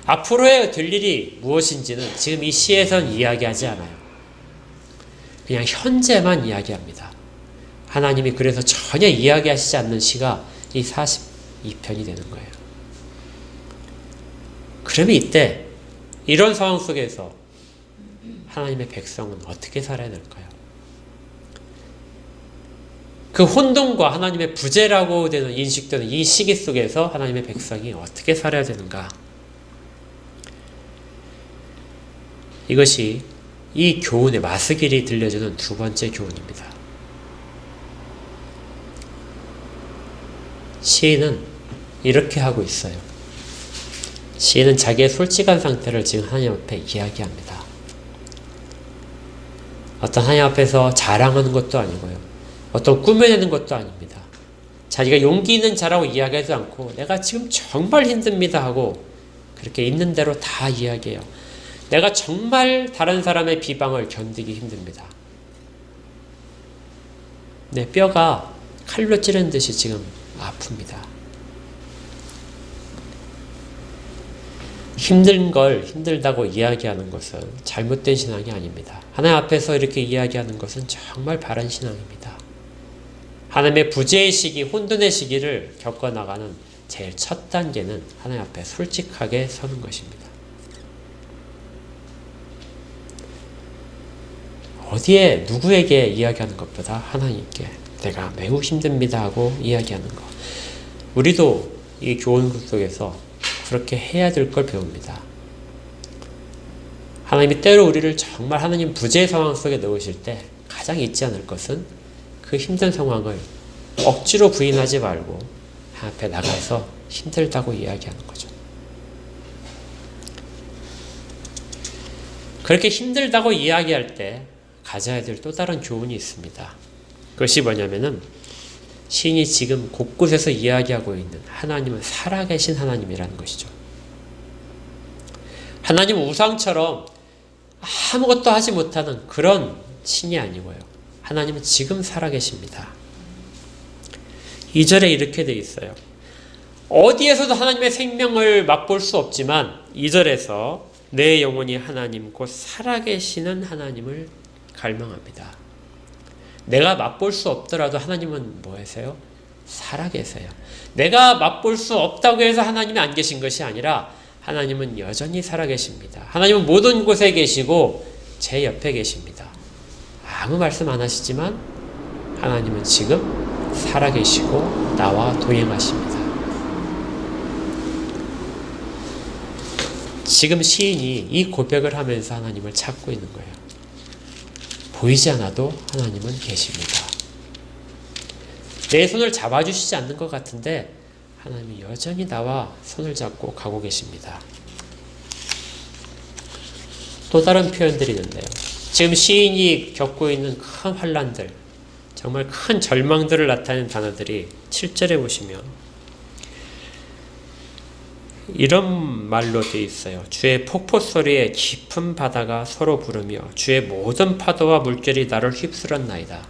앞으로의 될 일이 무엇인지는 지금 이 시에선 이야기하지 않아요. 그냥 현재만 이야기합니다. 하나님이 그래서 전혀 이야기하시지 않는 시가 이 42편이 되는 거예요. 그러면 이때 이런 상황 속에서 하나님의 백성은 어떻게 살아야 될까요? 그 혼돈과 하나님의 부재라고 되는 인식되는 이 시기 속에서 하나님의 백성이 어떻게 살아야 되는가? 이것이 이 교훈의 마스길이 들려주는 두 번째 교훈입니다. 시인은 이렇게 하고 있어요. 시인은 자기의 솔직한 상태를 지금 하나님 앞에 이야기합니다. 어떤 하나님 앞에서 자랑하는 것도 아니고요. 어떤 꾸며내는 것도 아닙니다. 자기가 용기 있는 자라고 이야기하지 않고 내가 지금 정말 힘듭니다 하고 그렇게 있는 대로 다 이야기해요. 내가 정말 다른 사람의 비방을 견디기 힘듭니다. 내 뼈가 칼로 찌르는 듯이 지금 아픕니다. 힘든 걸 힘들다고 이야기하는 것은 잘못된 신앙이 아닙니다. 하나님 앞에서 이렇게 이야기하는 것은 정말 바른 신앙입니다. 하나님의 부재의 시기, 혼돈의 시기를 겪어나가는 제일 첫 단계는 하나님 앞에 솔직하게 서는 것입니다. 어디에 누구에게 이야기하는 것보다 하나님께 내가 매우 힘듭니다 하고 이야기하는 것. 우리도 이 교훈 속에서 그렇게 해야 될 걸 배웁니다. 하나님이 때로 우리를 정말 하나님 부재의 상황 속에 넣으실 때 가장 잊지 않을 것은 그 힘든 상황을 억지로 부인하지 말고 앞에 나가서 힘들다고 이야기하는 거죠. 그렇게 힘들다고 이야기할 때 가져야 될 또 다른 교훈이 있습니다. 그것이 뭐냐면은 시인이 지금 곳곳에서 이야기하고 있는 하나님은 살아계신 하나님이라는 것이죠. 하나님은 우상처럼 아무것도 하지 못하는 그런 신이 아니고요. 하나님은 지금 살아계십니다. 2절에 이렇게 되어 있어요. 어디에서도 하나님의 생명을 맛볼 수 없지만 2절에서 내 영혼이 하나님 곧 살아계시는 하나님을 갈망합니다. 내가 맛볼 수 없더라도 하나님은 뭐 하세요? 살아계세요. 내가 맛볼 수 없다고 해서 하나님이 안 계신 것이 아니라 하나님은 여전히 살아계십니다. 하나님은 모든 곳에 계시고 제 옆에 계십니다. 아무 말씀 안 하시지만 하나님은 지금 살아계시고 나와 동행하십니다. 지금 시인이 이 고백을 하면서 하나님을 찾고 있는 거예요. 보이지 않아도 하나님은 계십니다. 내 손을 잡아주시지 않는 것 같은데 하나님이 여전히 나와 손을 잡고 가고 계십니다. 또 다른 표현들이 있는데요. 지금 시인이 겪고 있는 큰 환난들, 정말 큰 절망들을 나타내는 단어들이 7절에 보시면 이런 말로 되어 있어요. 주의 폭포 소리에 깊은 바다가 서로 부르며 주의 모든 파도와 물결이 나를 휩쓸었나이다.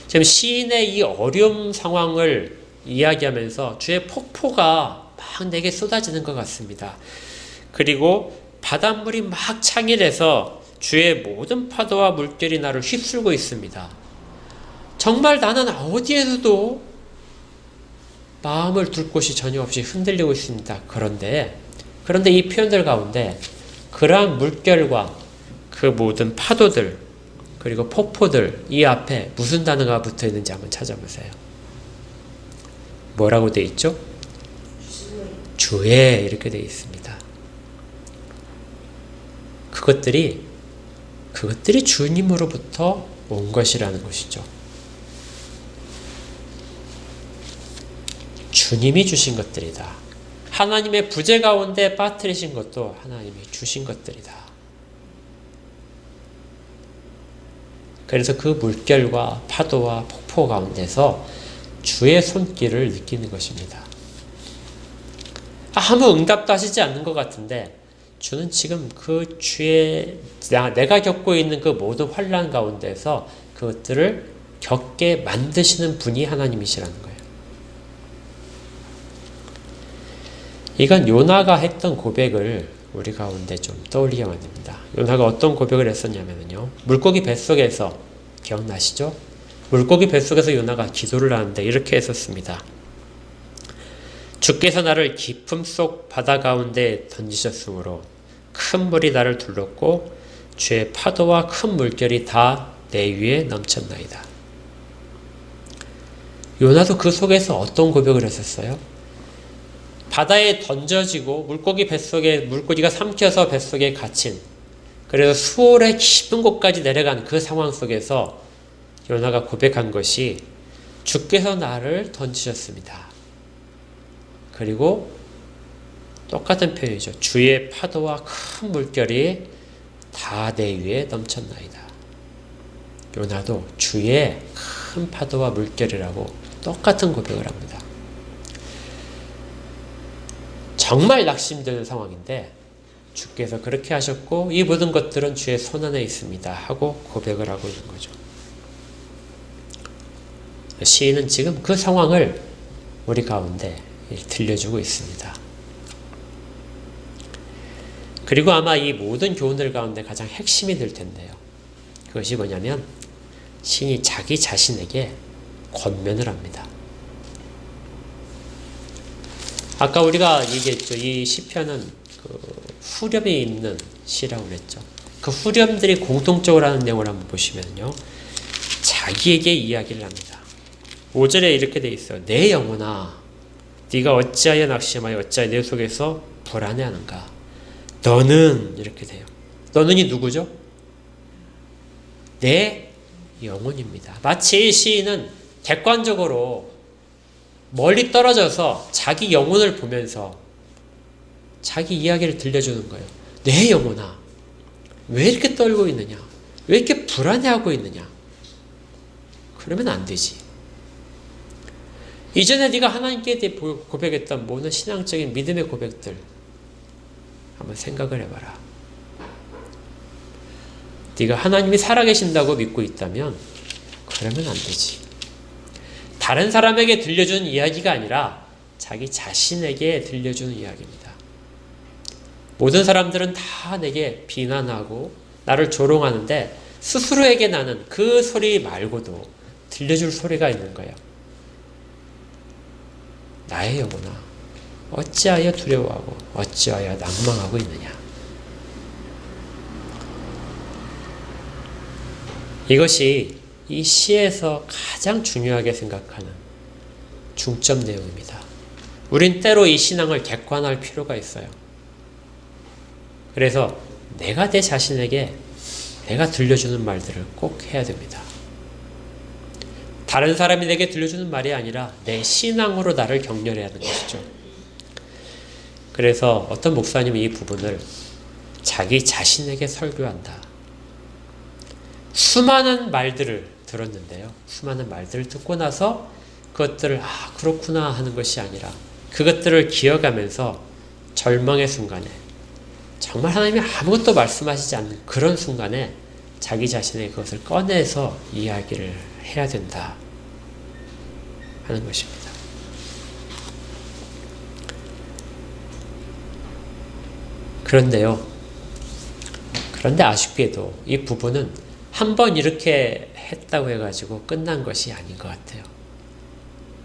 지금 시인의 이 어려운 상황을 이야기하면서 주의 폭포가 막 내게 쏟아지는 것 같습니다. 그리고 바닷물이 막 창일해서 주의 모든 파도와 물결이 나를 휩쓸고 있습니다. 정말 나는 어디에서도 마음을 둘 곳이 전혀 없이 흔들리고 있습니다. 그런데 이 표현들 가운데 그러한 물결과 그 모든 파도들 그리고 폭포들 이 앞에 무슨 단어가 붙어 있는지 한번 찾아보세요. 뭐라고 되어 있죠? 주의 이렇게 되어 있습니다. 그것들이 주님으로부터 온 것이라는 것이죠. 주님이 주신 것들이다. 하나님의 부재 가운데 빠뜨리신 것도 하나님이 주신 것들이다. 그래서 그 물결과 파도와 폭포 가운데서 주의 손길을 느끼는 것입니다. 아무 응답도 하시지 않는 것 같은데 주는 지금 그 내가 겪고 있는 그 모든 환난 가운데서 그것들을 겪게 만드시는 분이 하나님이시라는 거예요. 이건 요나가 했던 고백을 우리 가운데 좀 떠올리게 만듭니다. 요나가 어떤 고백을 했었냐면요. 물고기 뱃속에서 기억나시죠? 물고기 뱃속에서 요나가 기도를 하는데 이렇게 했었습니다. 주께서 나를 깊음 속 바다 가운데 던지셨으므로 큰 물이 나를 둘렀고 주의 파도와 큰 물결이 다 내 위에 넘쳤나이다. 요나도 그 속에서 어떤 고백을 했었어요? 바다에 던져지고 물고기 뱃속에 물고기가 삼켜서 뱃속에 갇힌 그래서 수월의 깊은 곳까지 내려간 그 상황 속에서 요나가 고백한 것이 주께서 나를 던지셨습니다. 그리고 똑같은 표현이죠. 주의 파도와 큰 물결이 다 내 위에 넘쳤나이다. 요나도 주의 큰 파도와 물결이라고 똑같은 고백을 합니다. 정말 낙심되는 상황인데 주께서 그렇게 하셨고 이 모든 것들은 주의 손안에 있습니다 하고 고백을 하고 있는 거죠. 시인은 지금 그 상황을 우리 가운데 들려주고 있습니다. 그리고 아마 이 모든 교훈들 가운데 가장 핵심이 될 텐데요. 그것이 뭐냐면 시인이 자기 자신에게 권면을 합니다. 아까 우리가 얘기했죠. 이 시편은 후렴이 있는 시라고 그랬죠. 그 후렴들이 공통적으로 하는 내용을 한번 보시면요. 자기에게 이야기를 합니다. 5절에 이렇게 돼 있어요. 내 영혼아, 네가 어찌하여 낙심하여 어찌하여 내 속에서 불안해하는가. 너는 이렇게 돼요. 너는이 누구죠? 내 영혼입니다. 마치 시인은 객관적으로 멀리 떨어져서 자기 영혼을 보면서 자기 이야기를 들려주는 거예요. 내 영혼아, 왜 이렇게 떨고 있느냐? 왜 이렇게 불안해하고 있느냐? 그러면 안 되지. 이전에 네가 하나님께 대해 고백했던 모든 신앙적인 믿음의 고백들 한번 생각을 해봐라. 네가 하나님이 살아계신다고 믿고 있다면 그러면 안 되지. 다른 사람에게 들려주는 이야기가 아니라 자기 자신에게 들려주는 이야기입니다. 모든 사람들은 다 내게 비난하고 나를 조롱하는데 스스로에게 나는 그 소리 말고도 들려줄 소리가 있는 거예요. 나의 영혼아, 어찌하여 두려워하고 어찌하여 낭망하고 있느냐. 이것이 이 시에서 가장 중요하게 생각하는 중점 내용입니다. 우린 때로 이 신앙을 객관화할 필요가 있어요. 그래서 내가 내 자신에게 내가 들려주는 말들을 꼭 해야 됩니다. 다른 사람이 내게 들려주는 말이 아니라 내 신앙으로 나를 격려해야 하는 것이죠. 그래서 어떤 목사님이 이 부분을 자기 자신에게 설교한다. 수많은 말들을 들었는데요. 수많은 말들을 듣고 나서 그것들을 그렇구나 하는 것이 아니라 그것들을 기억하면서 절망의 순간에 정말 하나님이 아무것도 말씀하시지 않는 그런 순간에 자기 자신의 그것을 꺼내서 이야기를 해야 된다 하는 것입니다. 그런데 아쉽게도 이 부분은 한번 이렇게 했다고 해가지고 끝난 것이 아닌 것 같아요.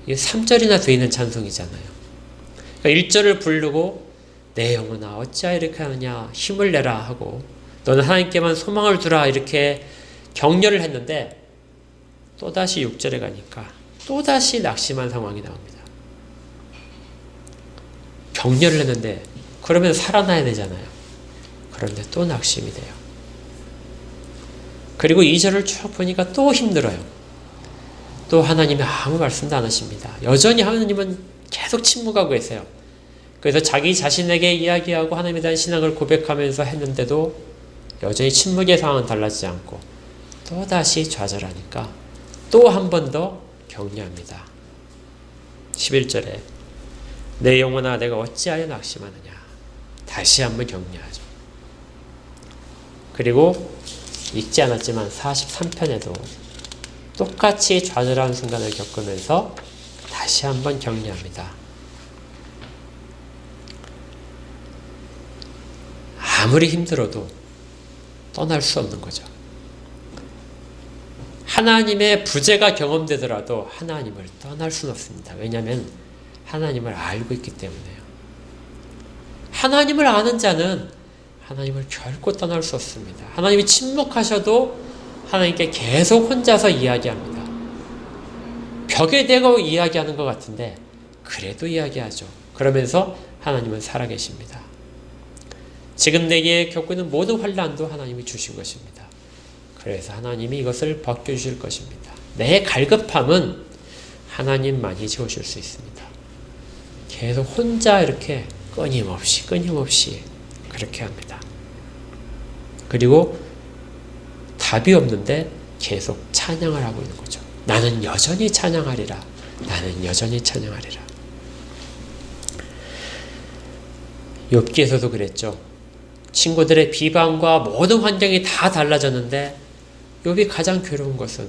이게 3절이나 돼 있는 찬송이잖아요. 그러니까 1절을 부르고 내 영혼아 어찌하여 이렇게 하느냐 힘을 내라 하고 너는 하나님께만 소망을 두라 이렇게 격려를 했는데 또다시 6절에 가니까 또다시 낙심한 상황이 나옵니다. 격려를 했는데 그러면 살아나야 되잖아요. 그런데 또 낙심이 돼요. 그리고 2절을 쭉 보니까 또 힘들어요. 또 하나님이 아무 말씀도 안 하십니다. 여전히 하나님은 계속 침묵하고 계세요. 그래서 자기 자신에게 이야기하고 하나님에 대한 신앙을 고백하면서 했는데도 여전히 침묵의 상황은 달라지지 않고 또다시 좌절하니까 또 한 번 더 격려합니다. 11절에 내 영혼아 내가 어찌하여 낙심하느냐. 다시 한번 격려하죠. 그리고 읽지 않았지만 43편에도 똑같이 좌절하는 순간을 겪으면서 다시 한번 격려합니다. 아무리 힘들어도 떠날 수 없는 거죠. 하나님의 부재가 경험되더라도 하나님을 떠날 수는 없습니다. 왜냐하면 하나님을 알고 있기 때문에요. 하나님을 아는 자는 하나님을 결코 떠날 수 없습니다. 하나님이 침묵하셔도 하나님께 계속 혼자서 이야기합니다. 벽에 대고 이야기하는 것 같은데 그래도 이야기하죠. 그러면서 하나님은 살아계십니다. 지금 내게 겪고 있는 모든 환난도 하나님이 주신 것입니다. 그래서 하나님이 이것을 벗겨주실 것입니다. 내 갈급함은 하나님만이 채우실 수 있습니다. 계속 혼자 이렇게 끊임없이 그렇게 합니다. 그리고 답이 없는데 계속 찬양을 하고 있는 거죠. 나는 여전히 찬양하리라. 나는 여전히 찬양하리라. 욥기에서도 그랬죠. 친구들의 비방과 모든 환경이 다 달라졌는데 욥이 가장 괴로운 것은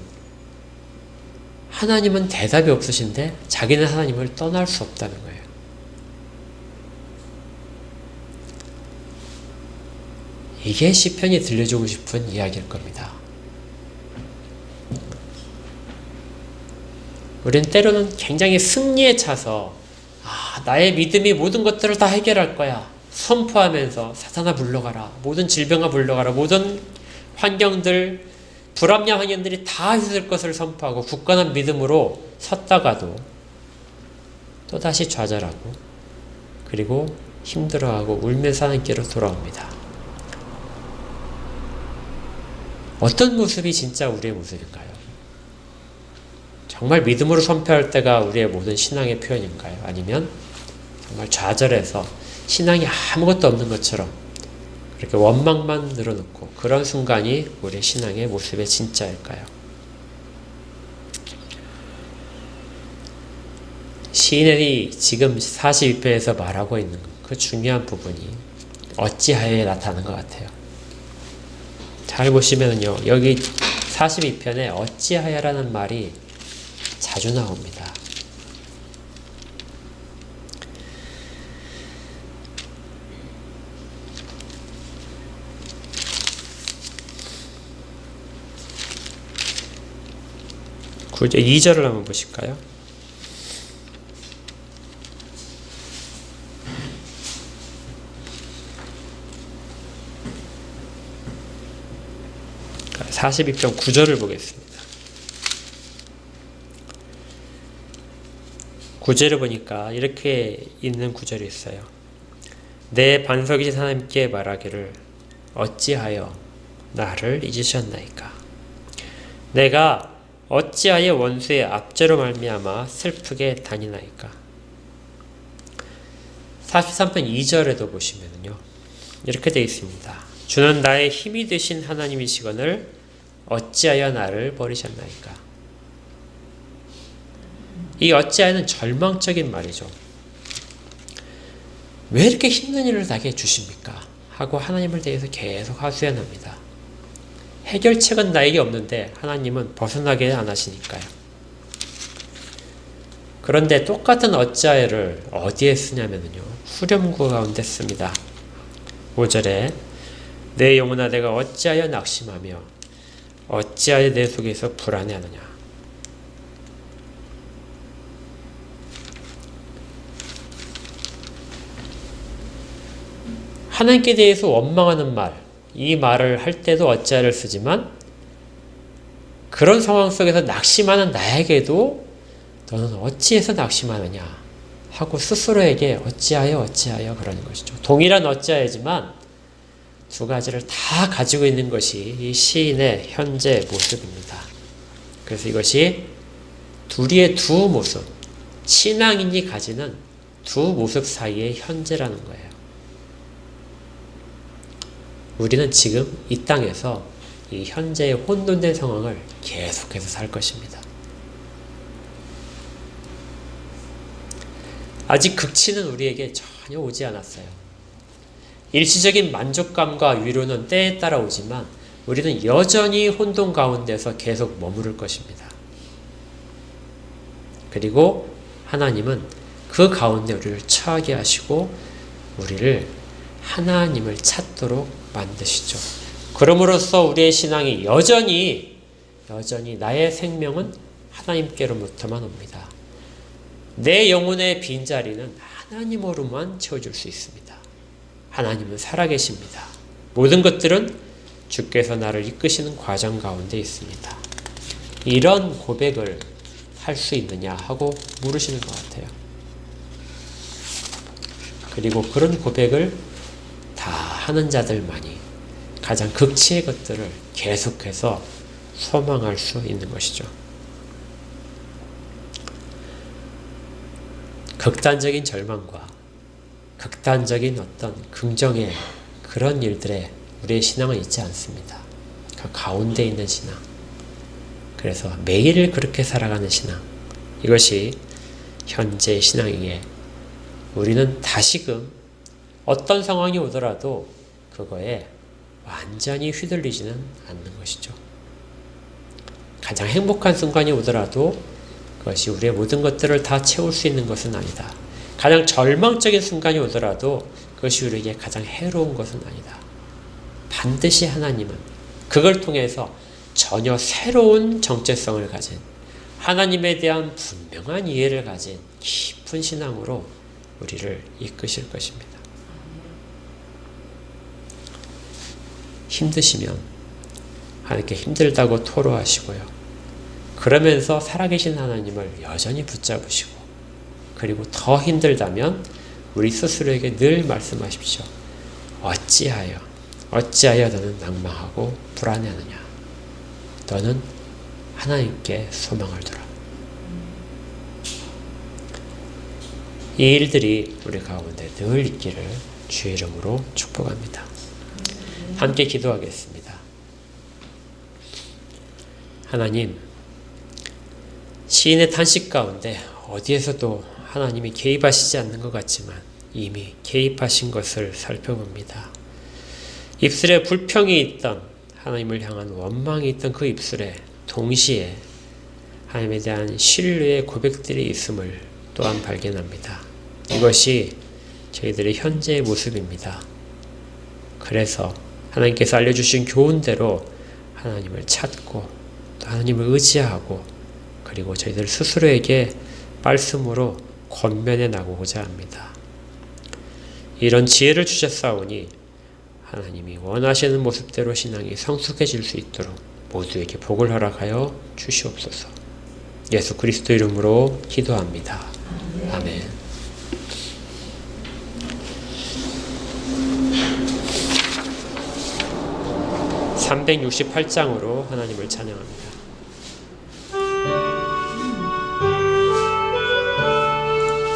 하나님은 대답이 없으신데 자기는 하나님을 떠날 수 없다는 거예요. 이게 시편이 들려주고 싶은 이야기일 겁니다. 우리는 때로는 굉장히 승리에 차서 나의 믿음이 모든 것들을 다 해결할 거야. 선포하면서 사탄아 물러가라, 모든 질병아 물러가라, 모든 환경들, 불합리한 환경들이 다 있을 것을 선포하고 굳건한 믿음으로 섰다가도 또다시 좌절하고 그리고 힘들어하고 울면서 하나님께로 돌아옵니다. 어떤 모습이 진짜 우리의 모습인가요? 정말 믿음으로 선포할 때가 우리의 모든 신앙의 표현인가요? 아니면 정말 좌절해서 신앙이 아무것도 없는 것처럼 그렇게 원망만 늘어놓고 그런 순간이 우리의 신앙의 모습의 진짜일까요? 시인이 지금 42편에서 말하고 있는 그 중요한 부분이 어찌하여에 나타나는 것 같아요. 잘 보시면요, 여기 42편에 어찌하여라는 말이 자주 나옵니다. 구절 2절을 한번 보실까요? 자, 42편 9절을 보겠습니다. 9절을 보니까 이렇게 있는 구절이 있어요. 내 반석이신 하나님께 말하기를 어찌하여 나를 잊으셨나이까. 내가 어찌하여 원수의 압제로 말미암아 슬프게 다니나이까. 43편 2절에도 보시면요, 이렇게 되어 있습니다. 주는 나의 힘이 되신 하나님이시거늘 어찌하여 나를 버리셨나이까. 이 어찌하여는 절망적인 말이죠. 왜 이렇게 힘든 일을 나게 주십니까? 하고 하나님을 대해서 계속 하소연합니다. 해결책은 나에게 없는데 하나님은 벗어나게 안 하시니까요. 그런데 똑같은 어찌하여를 어디에 쓰냐면요, 후렴구 가운데 씁니다. 5절에 내 영혼아 내가 어찌하여 낙심하며 어찌하여 내 속에서 불안해하느냐. 하나님께 대해서 원망하는 말, 이 말을 할 때도 어찌하여를 쓰지만 그런 상황 속에서 낙심하는 나에게도 너는 어찌해서 낙심하느냐 하고 스스로에게 어찌하여 그러는 것이죠. 동일한 어찌하여지만 두 가지를 다 가지고 있는 것이 이 시인의 현재 모습입니다. 그래서 이것이 둘이의 두 모습, 신앙인이 가지는 두 모습 사이의 현재라는 거예요. 우리는 지금 이 땅에서 이 현재의 혼돈된 상황을 계속해서 살 것입니다. 아직 극치는 우리에게 전혀 오지 않았어요. 일시적인 만족감과 위로는 때에 따라 오지만 우리는 여전히 혼돈 가운데서 계속 머무를 것입니다. 그리고 하나님은 그 가운데 우리를 처하게 하시고 우리를 하나님을 찾도록 만드시죠. 그럼으로써 우리의 신앙이 여전히 나의 생명은 하나님께로부터만 옵니다. 내 영혼의 빈자리는 하나님으로만 채워줄 수 있습니다. 하나님은 살아계십니다. 모든 것들은 주께서 나를 이끄시는 과정 가운데 있습니다. 이런 고백을 할 수 있느냐 하고 물으시는 것 같아요. 그리고 그런 고백을 다 하는 자들만이 가장 극치의 것들을 계속해서 소망할 수 있는 것이죠. 극단적인 절망과 극단적인 어떤 긍정의 그런 일들에 우리의 신앙은 있지 않습니다. 그 가운데 있는 신앙. 그래서 매일 그렇게 살아가는 신앙. 이것이 현재의 신앙이기에 우리는 다시금 어떤 상황이 오더라도 그거에 완전히 휘둘리지는 않는 것이죠. 가장 행복한 순간이 오더라도 그것이 우리의 모든 것들을 다 채울 수 있는 것은 아니다. 가장 절망적인 순간이 오더라도 그것이 우리에게 가장 해로운 것은 아니다. 반드시 하나님은 그걸 통해서 전혀 새로운 정체성을 가진 하나님에 대한 분명한 이해를 가진 깊은 신앙으로 우리를 이끄실 것입니다. 힘드시면 하나님께 힘들다고 토로하시고요. 그러면서 살아계신 하나님을 여전히 붙잡으시고, 그리고 더 힘들다면 우리 스스로에게 늘 말씀하십시오. 어찌하여 너는 낭망하고 불안해하느냐. 너는 하나님께 소망을 두라. 이 일들이 우리 가운데 늘 있기를 주의 이름으로 축복합니다. 함께 기도하겠습니다. 하나님, 시인의 탄식 가운데 어디에서도 하나님이 개입하시지 않는 것 같지만 이미 개입하신 것을 살펴봅니다. 입술에 불평이 있던, 하나님을 향한 원망이 있던 그 입술에 동시에 하나님에 대한 신뢰의 고백들이 있음을 또한 발견합니다. 이것이 저희들의 현재의 모습입니다. 그래서 하나님께서 알려주신 교훈대로 하나님을 찾고 또 하나님을 의지하고, 그리고 저희들 스스로에게 말씀으로 권면해 나가고자 합니다. 이런 지혜를 주셨사오니 하나님이 원하시는 모습대로 신앙이 성숙해질 수 있도록 모두에게 복을 허락하여 주시옵소서. 예수 그리스도 이름으로 기도합니다. 아멘. 368장으로 하나님을 찬양합니다.